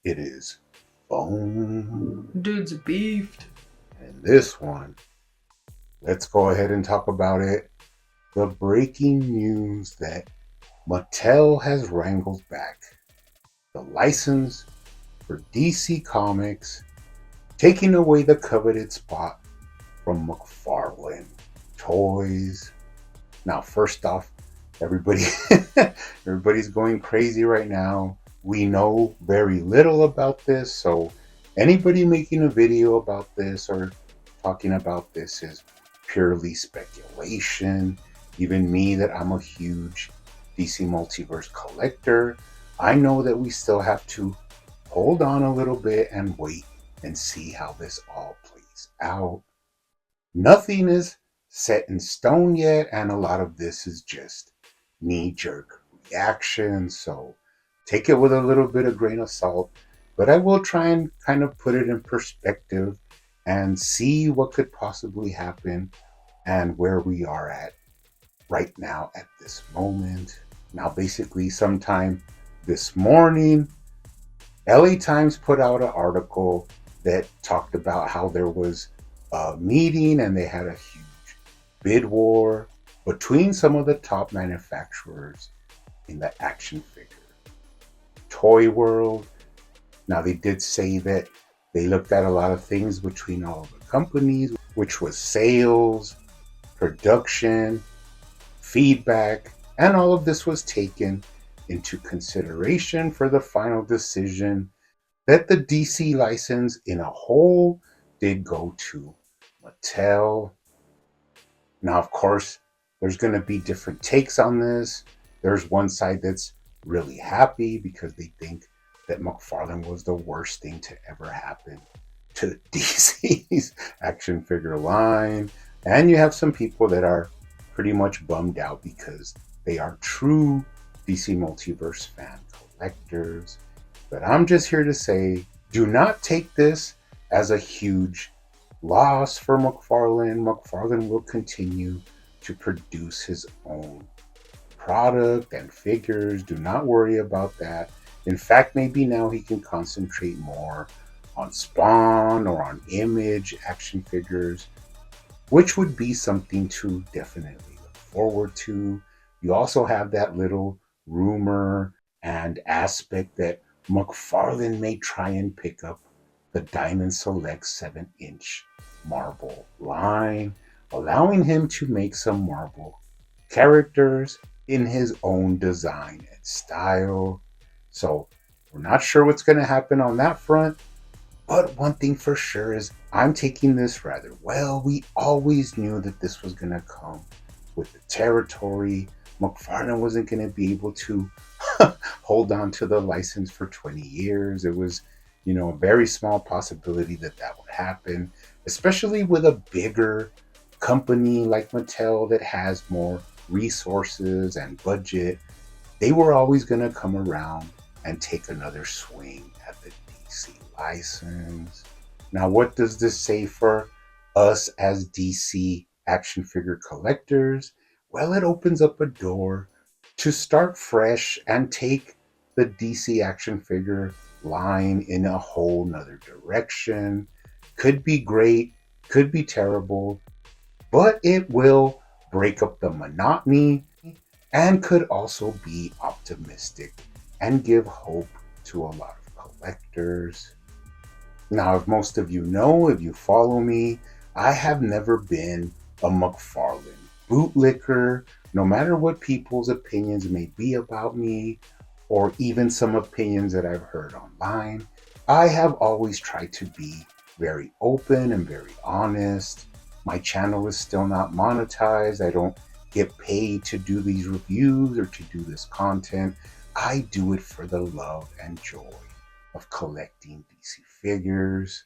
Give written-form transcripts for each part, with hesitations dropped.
It is bone. Dude's beefed. And this one, let's go ahead and talk about it. The breaking news that Mattel has wrangled back the license for DC Comics, taking away the coveted spot from McFarlane Toys. Now, first off, everybody everybody's going crazy right now. We know very little about this, so anybody making a video about this or talking about this is purely speculation. Even me, that I'm a huge DC Multiverse collector, I know that we still have to hold on a little bit and wait and see how this all plays out. Nothing is set in stone yet, and a lot of this is just knee jerk reaction. So take it with a little bit of grain of salt, but I will try and kind of put it in perspective and see what could possibly happen and where we are at right now at this moment. Now, basically, sometime this morning, LA Times put out an article that talked about how there was a meeting and they had a huge bid war between some of the top manufacturers in the action figure toy world. Now, they did say that they looked at a lot of things between all of the companies, which was sales, production, feedback, and all of this was taken into consideration for the final decision that the DC license in a whole did go to Mattel. Now, of course, there's going to be different takes on this. There's one side that's really happy because they think that McFarlane was the worst thing to ever happen to DC's action figure line. And you have some people that are pretty much bummed out because they are true DC Multiverse fan collectors. But I'm just here to say, do not take this as a huge loss for McFarlane. McFarlane will continue to produce his own product and figures. Do not worry about that. In fact, maybe now he can concentrate more on Spawn or on Image action figures, which would be something to definitely look forward to. You also have that little rumor and aspect that McFarlane may try and pick up the Diamond Select 7-inch Marvel line, allowing him to make some Marvel characters in his own design and style. So we're not sure what's going to happen on that front. But one thing for sure is I'm taking this rather well. We always knew that this was going to come with the territory. McFarlane wasn't going to be able to hold on to the license for 20 years. It was, a very small possibility that that would happen, especially with a bigger company like Mattel that has more resources and budget. They were always going to come around and take another swing at the DC license. Now, what does this say for us as DC action figure collectors? Well, it opens up a door to start fresh and take the DC action figure line in a whole nother direction. Could be great, could be terrible, but it will break up the monotony and could also be optimistic and give hope to a lot of collectors. Now, if most of you know, if you follow me, I have never been a McFarlane bootlicker, no matter what people's opinions may be about me, or even some opinions that I've heard online. I have always tried to be very open and very honest. My channel is still not monetized. I don't get paid to do these reviews or to do this content. I do it for the love and joy of collecting DC figures.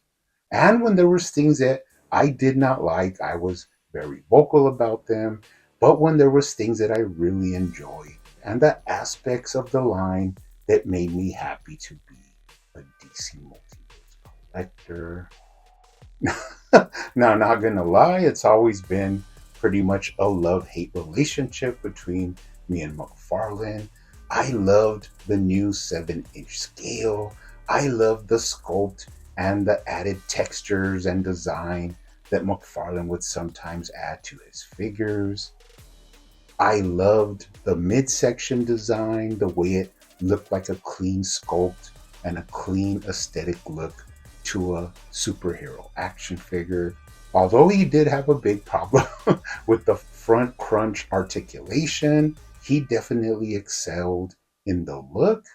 And when there was things that I did not like, I was very vocal about them. But when there was things that I really enjoyed and the aspects of the line that made me happy to be a DC Multiverse collector. Now, not gonna lie, it's always been pretty much a love-hate relationship between me and McFarlane. I loved the new 7-inch scale. I love the sculpt and the added textures and design that McFarlane would sometimes add to his figures. I loved the midsection design, the way it looked like a clean sculpt and a clean aesthetic look to a superhero action figure. Although he did have a big problem with the front crunch articulation, he definitely excelled in the look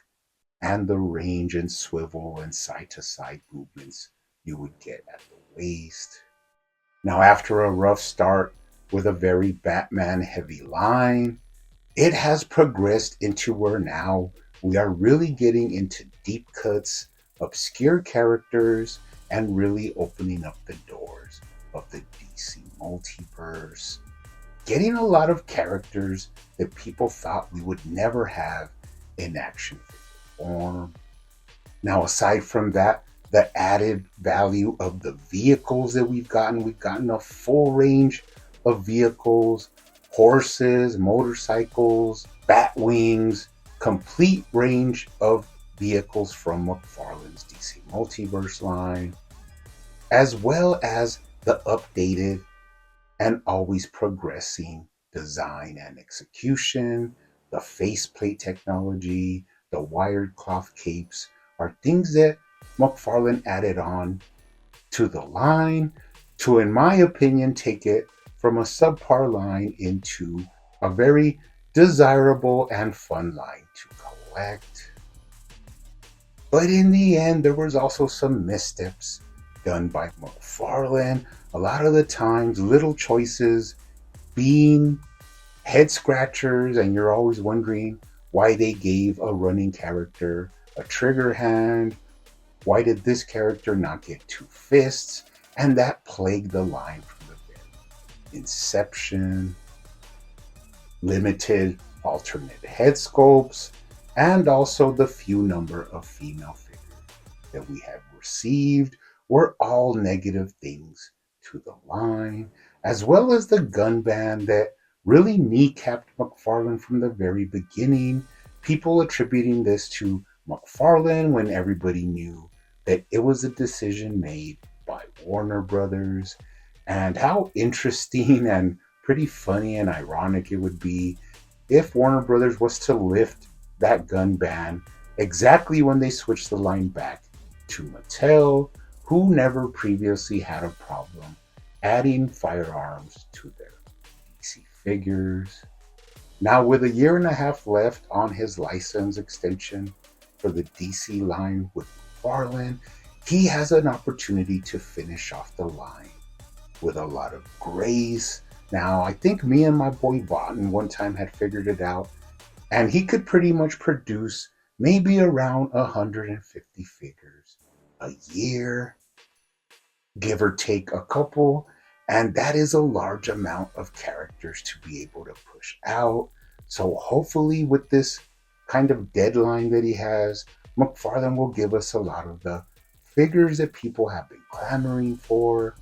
and the range and swivel and side to side movements you would get at the waist. Now, after a rough start with a very Batman heavy line, it has progressed into where now we are really getting into deep cuts, obscure characters, and really opening up the doors of the DC multiverse. Getting a lot of characters that people thought we would never have in action figure form. Now, aside from that, the added value of the vehicles that we've gotten a full range of vehicles, horses, motorcycles, bat wings, complete range of vehicles from McFarlane's DC Multiverse line, as well as the updated and always progressing design and execution, the faceplate technology, the wired cloth capes are things that McFarlane added on to the line to, in my opinion, take it from a subpar line into a very desirable and fun line to collect. But in the end, there was also some missteps done by McFarlane. A lot of the times, little choices being head scratchers, and you're always wondering why they gave a running character a trigger hand. Why did this character not get two fists? And that plagued the line from the very inception. Limited alternate head sculpts, and also the few number of female figures that we have received were all negative things to the line, as well as the gun ban that really kneecapped McFarlane from the very beginning. People attributing this to McFarlane when everybody knew that it was a decision made by Warner Brothers. And how interesting and pretty funny and ironic it would be if Warner Brothers was to lift that gun ban exactly when they switched the line back to Mattel, who never previously had a problem adding firearms to their DC figures. Now, with a year and a half left on his license extension for the DC line with McFarlane, he has an opportunity to finish off the line with a lot of grace. Now, I think me and my boy Vaughton one time had figured it out, and he could pretty much produce maybe around 150 figures a year, give or take a couple, and that is a large amount of characters to be able to push out. So hopefully with this kind of deadline that he has, McFarlane will give us a lot of the figures that people have been clamoring for.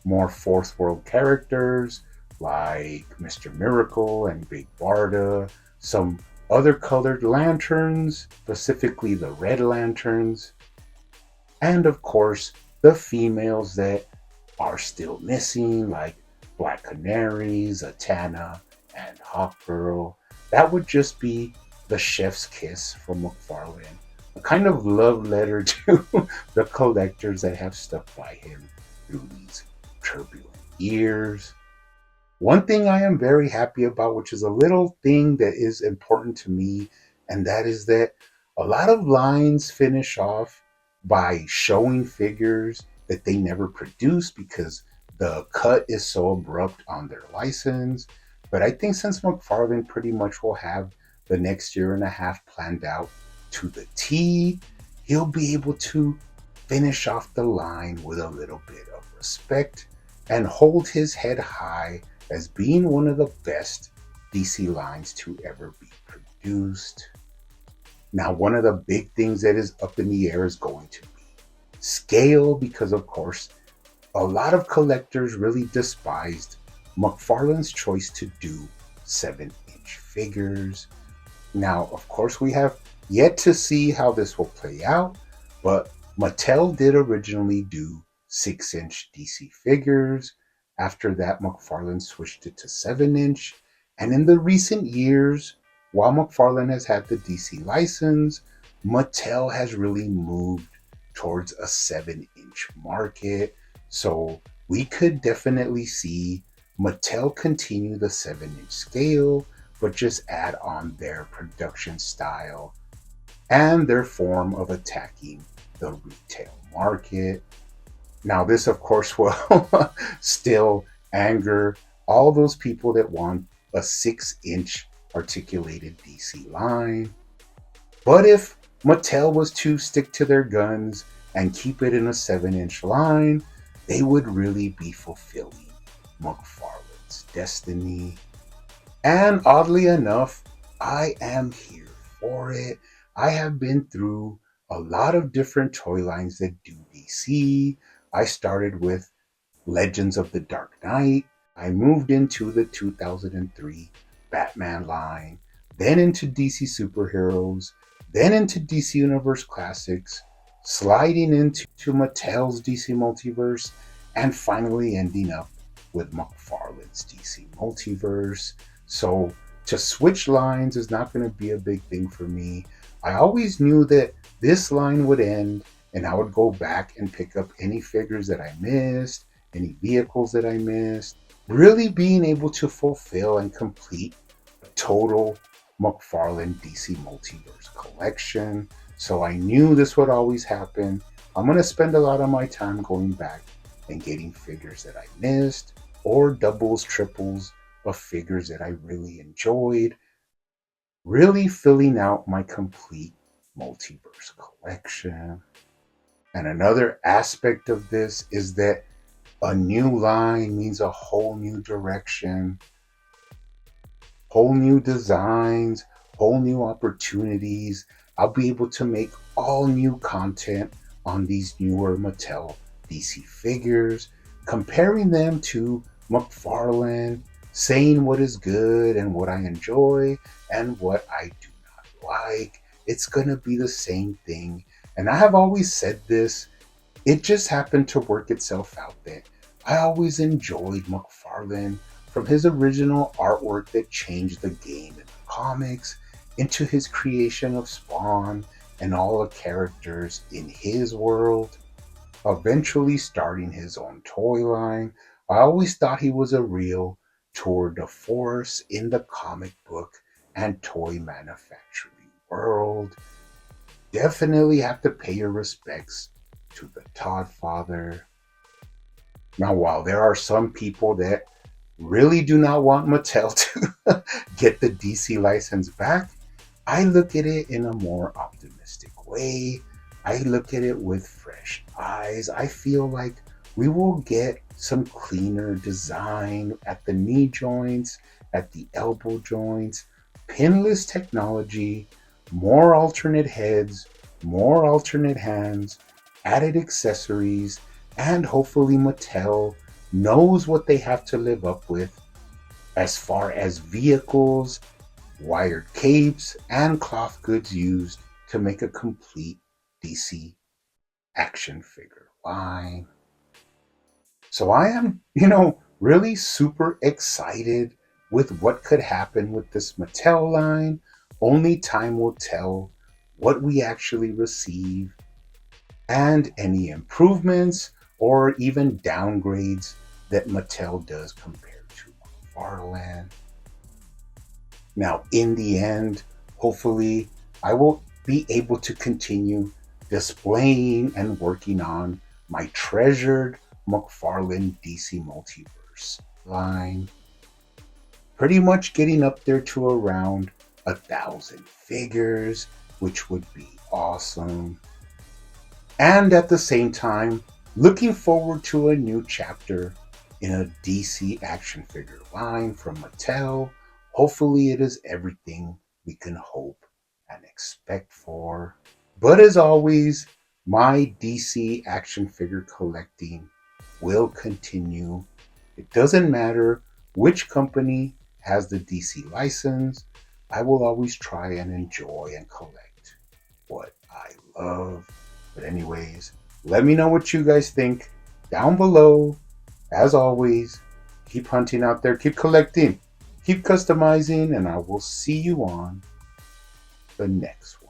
More fourth world characters like Mr. Miracle and Big Barda, some other colored lanterns, specifically the red lanterns, and of course the females that are still missing, like Black Canary, Zatanna, and Hawkgirl. That would just be the chef's kiss from McFarlane, a kind of love letter to the collectors that have stuck by him through these turbulent years. One thing I am very happy about, which is a little thing that is important to me, and that is that a lot of lines finish off by showing figures that they never produced because the cut is so abrupt on their license. But I think since McFarlane pretty much will have the next year and a half planned out to the T, he'll be able to finish off the line with a little bit of respect and hold his head high as being one of the best DC lines to ever be produced. Now, one of the big things that is up in the air is going to be scale, because of course a lot of collectors really despised McFarlane's choice to do 7-inch figures. Now, of course, we have yet to see how this will play out, But Mattel did originally do 6-inch DC figures. After that, McFarlane switched it to 7-inch. And in the recent years, while McFarlane has had the DC license, Mattel has really moved towards a 7-inch market. So we could definitely see Mattel continue the 7-inch scale, but just add on their production style and their form of attacking the retail market. Now, this, of course, will still anger all those people that want a 6-inch articulated DC line. But if Mattel was to stick to their guns and keep it in a 7-inch line, they would really be fulfilling McFarlane's destiny. And oddly enough, I am here for it. I have been through a lot of different toy lines that do DC. I started with Legends of the Dark Knight. I moved into the 2003 Batman line, then into DC Superheroes, then into DC Universe Classics, sliding into Mattel's DC Multiverse, and finally ending up with McFarlane's DC Multiverse. So to switch lines is not going to be a big thing for me. I always knew that this line would end and I would go back and pick up any figures that I missed, any vehicles that I missed, really being able to fulfill and complete a total McFarlane DC Multiverse collection. So I knew this would always happen. I'm going to spend a lot of my time going back and getting figures that I missed, or doubles, triples of figures that I really enjoyed, really filling out my complete multiverse collection. And another aspect of this is that a new line means a whole new direction, whole new designs, whole new opportunities. I'll be able to make all new content on these newer Mattel DC figures, comparing them to McFarlane, saying what is good and what I enjoy and what I do not like. It's going to be the same thing. And I have always said this, it just happened to work itself out that I always enjoyed McFarlane, from his original artwork that changed the game in the comics, into his creation of Spawn and all the characters in his world, eventually starting his own toy line. I always thought he was a real tour de force in the comic book and toy manufacturing world. Definitely have to pay your respects to the Todd father. Now, while there are some people that really do not want Mattel to get the DC license back, I look at it in a more optimistic way. I look at it with fresh eyes. I feel like we will get some cleaner design at the knee joints, at the elbow joints, pinless technology, more alternate heads, more alternate hands, added accessories, and hopefully Mattel knows what they have to live up with as far as vehicles, wired capes, and cloth goods used to make a complete DC action figure line. So I am, really super excited with what could happen with this Mattel line. Only time will tell what we actually receive and any improvements or even downgrades that Mattel does compared to McFarlane. Now, in the end, hopefully, I will be able to continue displaying and working on my treasured McFarlane DC Multiverse line. Pretty much getting up there to around 1,000 figures, which would be awesome. And at the same time, looking forward to a new chapter in a DC action figure line from Mattel. Hopefully it is everything we can hope and expect for. But as always, my DC action figure collecting will continue. It doesn't matter which company has the DC license. I will always try and enjoy and collect what I love. But anyways, let me know what you guys think down below. As always, keep hunting out there, keep collecting, keep customizing, and I will see you on the next one.